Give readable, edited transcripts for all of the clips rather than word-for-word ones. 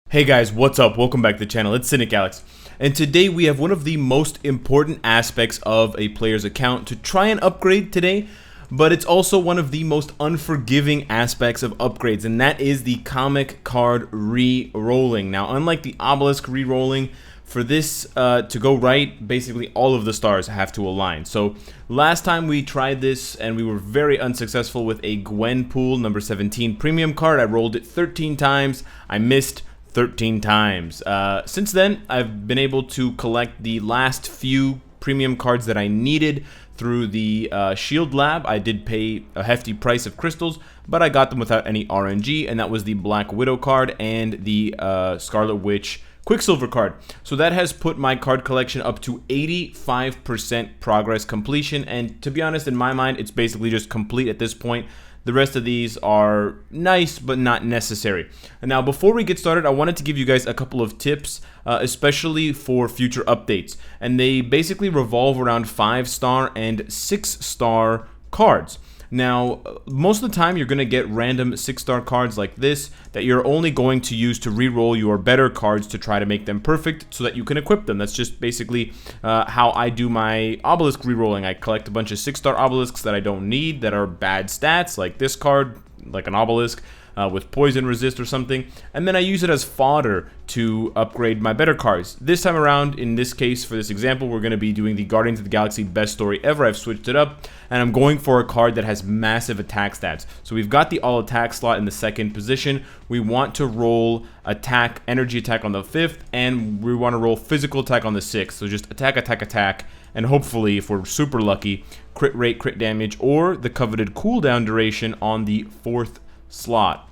Hey guys, what's up? Welcome back to the channel. It's Cynicalex. And today we have one of the most important aspects of a player's account to try and upgrade today, but it's also one of the most unforgiving aspects of upgrades, and that is the comic card re-rolling. Now, unlike the obelisk re-rolling, for this to go right, basically all of the stars have to align. So last time we tried this and we were very unsuccessful with a Gwenpool number 17 premium card. I rolled it 13 times. I missed 13 times. Since then, I've been able to collect the last few premium cards that I needed through the Shield Lab. I did pay a hefty price of crystals, but I got them without any RNG, and that was the Black Widow card and the Scarlet Witch Quicksilver card. So that has put my card collection up to 85% progress completion, and to be honest, in my mind, it's basically just complete at this point. The rest of these are nice, but not necessary. And now, before we get started, I wanted to give you guys a couple of tips, especially for future updates. And they basically revolve around 5-star and 6-star cards. Now, most of the time, you're going to get random 6-star cards like this that you're only going to use to re-roll your better cards to try to make them perfect so that you can equip them. That's just basically how I do my obelisk re-rolling. I collect a bunch of 6-star obelisks that I don't need, that are bad stats, like this card, like an obelisk, with poison resist or something, and then I use it as fodder to upgrade my better cards. This time around, in this case, for this example, we're going to be doing the Guardians of the Galaxy best story ever. I've switched it up, and I'm going for a card that has massive attack stats. So we've got the all attack slot in the 2nd position. We want to roll attack, energy attack on the 5th, and we want to roll physical attack on the 6th. So just attack, attack, attack, and hopefully, if we're super lucky, crit rate, crit damage, or the coveted cooldown duration on the 4th slot.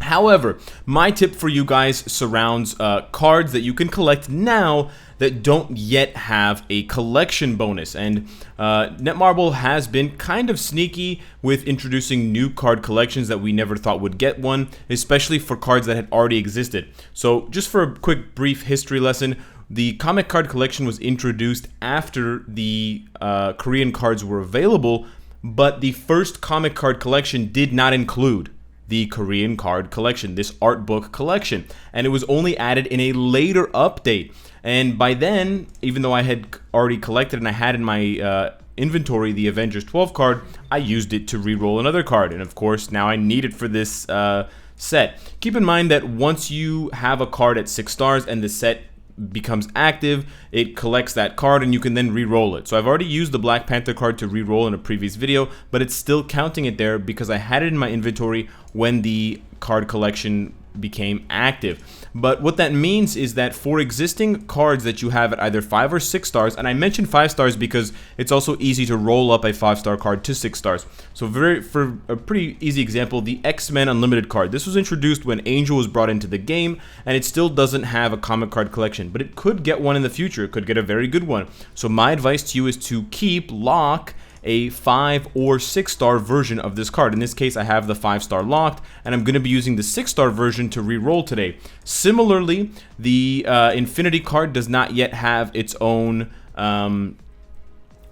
However, my tip for you guys surrounds cards that you can collect now that don't yet have a collection bonus. And Netmarble has been kind of sneaky with introducing new card collections that we never thought would get one, especially for cards that had already existed. So just for a quick brief history lesson, the comic card collection was introduced after the Korean cards were available, but the first comic card collection did not include the Korean card collection, this art book collection, and it was only added in a later update. And by then, even though I had already collected and I had in my inventory the Avengers 12 card, I used it to re-roll another card, and of course now I need it for this set. Keep in mind that once you have a card at 6 stars and the set becomes active, it collects that card and you can then re-roll it. So I've already used the Black Panther card to re-roll in a previous video, but it's still counting it there because I had it in my inventory when the card collection became active. But what that means is that for existing cards that you have at either 5 or 6 stars, and I mentioned 5 stars because it's also easy to roll up a 5-star card to 6 stars. So for a pretty easy example, the X-Men Unlimited card. This was introduced when Angel was brought into the game, and it still doesn't have a comic card collection, but it could get one in the future. It could get a very good one. So my advice to you is to lock a 5 or 6-star version of this card. In this case, I have the 5-star locked, and I'm going to be using the 6-star version to re-roll today. Similarly, the Infinity card does not yet have its own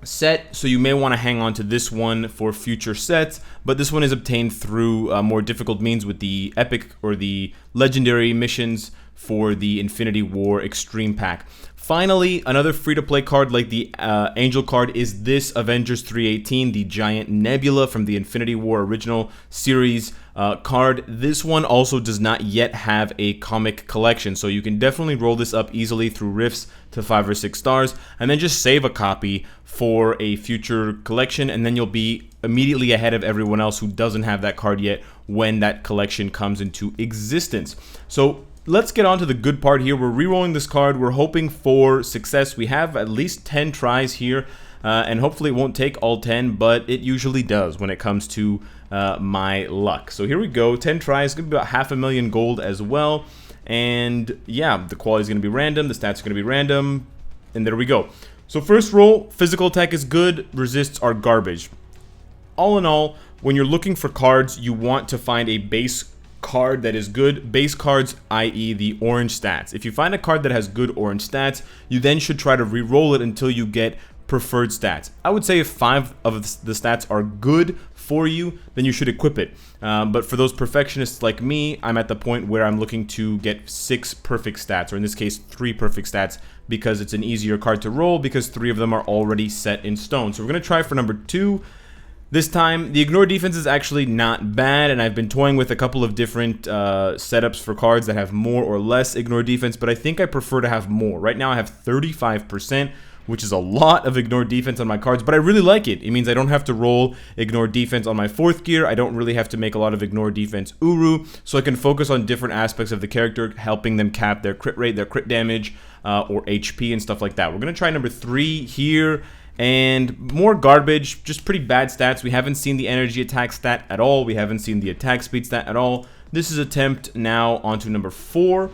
set, so you may want to hang on to this one for future sets, but this one is obtained through more difficult means with the epic or the legendary missions for the Infinity War Extreme Pack. Finally, another free-to-play card like the Angel card is this Avengers 318, the Giant Nebula from the Infinity War original series card. This one also does not yet have a comic collection, so you can definitely roll this up easily through rifts to 5 or 6 stars, and then just save a copy for a future collection, and then you'll be immediately ahead of everyone else who doesn't have that card yet when that collection comes into existence. So let's get on to the good part here. We're re-rolling this card. We're hoping for success. We have at least 10 tries here, and hopefully it won't take all 10, but it usually does when it comes to my luck. So here we go, 10 tries, going to be about 500,000 gold as well. And yeah, the quality is going to be random, the stats are going to be random, and there we go. So first roll, physical attack is good, resists are garbage. All in all, when you're looking for cards, you want to find a base card that is good. Base cards, i.e. the orange stats. If you find a card that has good orange stats, you then should try to re-roll it until you get preferred stats. I would say if 5 of the stats are good for you, then you should equip it. But for those perfectionists like me, I'm at the point where I'm looking to get 6 perfect stats, or in this case 3 perfect stats, because it's an easier card to roll because 3 of them are already set in stone. So we're going to try for number 2. This time, the ignore defense is actually not bad, and I've been toying with a couple of different setups for cards that have more or less ignore defense, but I think I prefer to have more. Right now I have 35%, which is a lot of ignore defense on my cards, but I really like it. It means I don't have to roll ignore defense on my 4th gear. I don't really have to make a lot of ignore defense Uru, so I can focus on different aspects of the character, helping them cap their crit rate, their crit damage, or HP and stuff like that. We're going to try number 3 here. And more garbage, just pretty bad stats. We haven't seen the energy attack stat at all. We haven't seen the attack speed stat at all. This is attempt now onto number 4.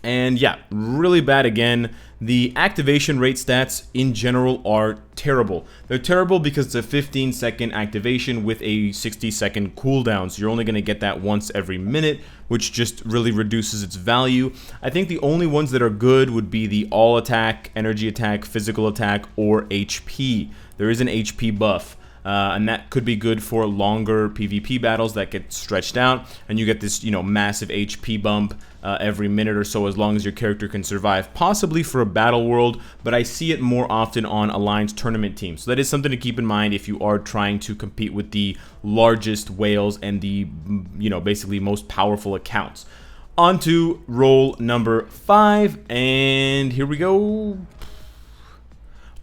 And yeah, really bad again. The activation rate stats in general are terrible. They're terrible because it's a 15-second activation with a 60-second cooldown. So you're only going to get that once every minute, which just really reduces its value. I think the only ones that are good would be the all attack, energy attack, physical attack, or HP. There is an HP buff. And that could be good for longer PvP battles that get stretched out, and you get this, massive HP bump every minute or so, as long as your character can survive, possibly for a battle world, but I see it more often on Alliance tournament teams. So that is something to keep in mind if you are trying to compete with the largest whales and the, basically most powerful accounts. On to roll number 5, and here we go.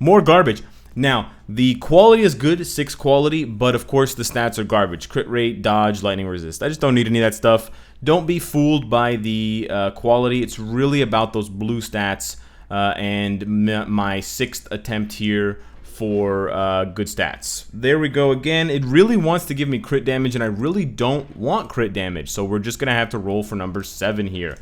More garbage. Now, the quality is good, 6 quality, but of course the stats are garbage. Crit rate, dodge, lightning resist. I just don't need any of that stuff. Don't be fooled by the quality. It's really about those blue stats and my 6th attempt here for good stats. There we go again. It really wants to give me crit damage, and I really don't want crit damage, so we're just going to have to roll for number 7 here.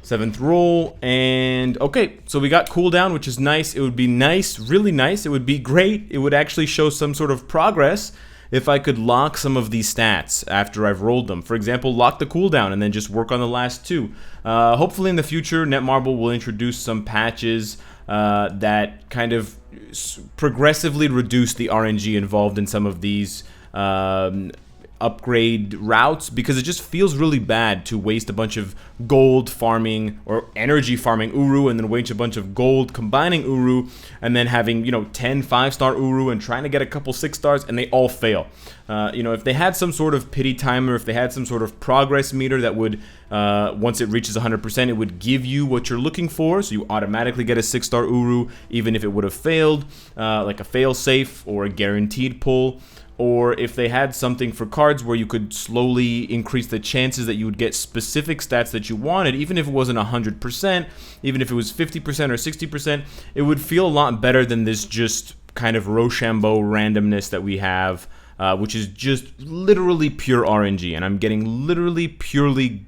7th roll, and okay, so we got cooldown, which is nice. It would be nice, really nice. It would be great. It would actually show some sort of progress if I could lock some of these stats after I've rolled them. For example, lock the cooldown and then just work on the last 2. Hopefully in the future, Netmarble will introduce some patches that kind of progressively reduce the RNG involved in some of these upgrade routes, because it just feels really bad to waste a bunch of gold farming or energy farming Uru and then waste a bunch of gold combining Uru and then having 10 5-star Uru and trying to get a couple 6 stars and they all fail. If they had some sort of pity timer, if they had some sort of progress meter that would once it reaches 100%, it would give you what you're looking for, so you automatically get a 6-star Uru even if it would have failed, like a fail safe or a guaranteed pull. Or if they had something for cards where you could slowly increase the chances that you would get specific stats that you wanted, even if it wasn't 100%, even if it was 50% or 60%, it would feel a lot better than this just kind of Rochambeau randomness that we have, which is just literally pure RNG. And I'm getting literally purely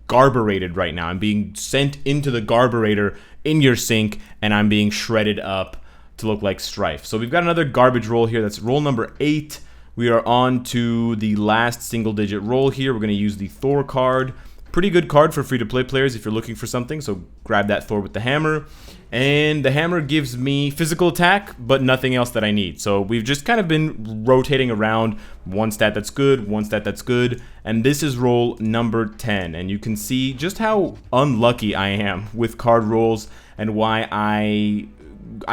garburated right now. I'm being sent into the garburator in your sink, and I'm being shredded up to look like Strife. So we've got another garbage roll here. That's roll number 8. We are on to the last single-digit roll here. We're going to use the Thor card. Pretty good card for free-to-play players if you're looking for something, so grab that Thor with the hammer. And the hammer gives me physical attack, but nothing else that I need. So we've just kind of been rotating around one stat that's good, one stat that's good, and this is roll number 10. And you can see just how unlucky I am with card rolls and why I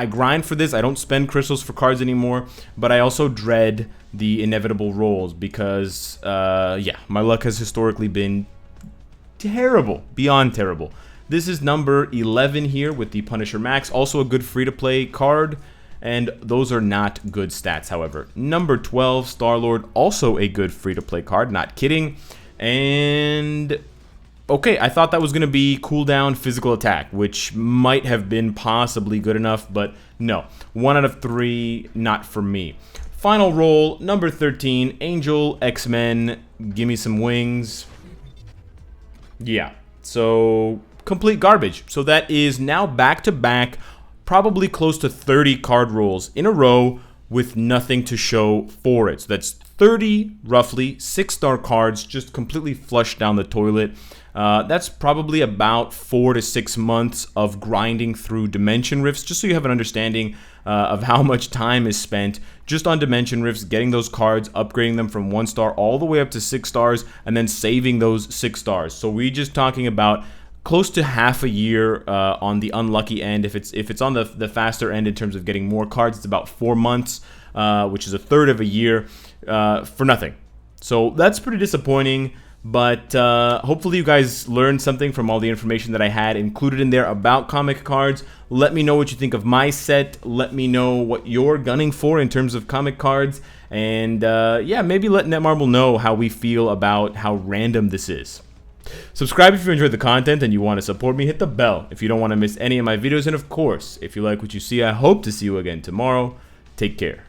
grind for this. I don't spend crystals for cards anymore, but I also dread the inevitable rolls because, yeah, my luck has historically been terrible, beyond terrible. This is number 11 here with the Punisher Max, also a good free-to-play card, and those are not good stats, however. Number 12, Star-Lord, also a good free-to-play card, not kidding, and okay, I thought that was going to be cooldown physical attack, which might have been possibly good enough, but no. 1 out of 3, not for me. Final roll, number 13, Angel, X-Men, gimme some wings. Yeah, so complete garbage. So that is now back-to-back, probably close to 30 card rolls in a row with nothing to show for it. So that's 30, roughly, 6-star cards just completely flushed down the toilet. That's probably about 4 to 6 months of grinding through Dimension Rifts, just so you have an understanding of how much time is spent just on Dimension Rifts, getting those cards, upgrading them from 1 star all the way up to 6 stars, and then saving those 6 stars. So we're just talking about close to half a year on the unlucky end. If it's on the faster end in terms of getting more cards, it's about 4 months, which is a third of a year for nothing. So that's pretty disappointing. But hopefully you guys learned something from all the information that I had included in there about comic cards. Let me know what you think of my set. Let me know what you're gunning for in terms of comic cards. And yeah, maybe let Netmarble know how we feel about how random this is. Subscribe if you enjoyed the content and you want to support me. Hit the bell if you don't want to miss any of my videos. And of course, if you like what you see, I hope to see you again tomorrow. Take care.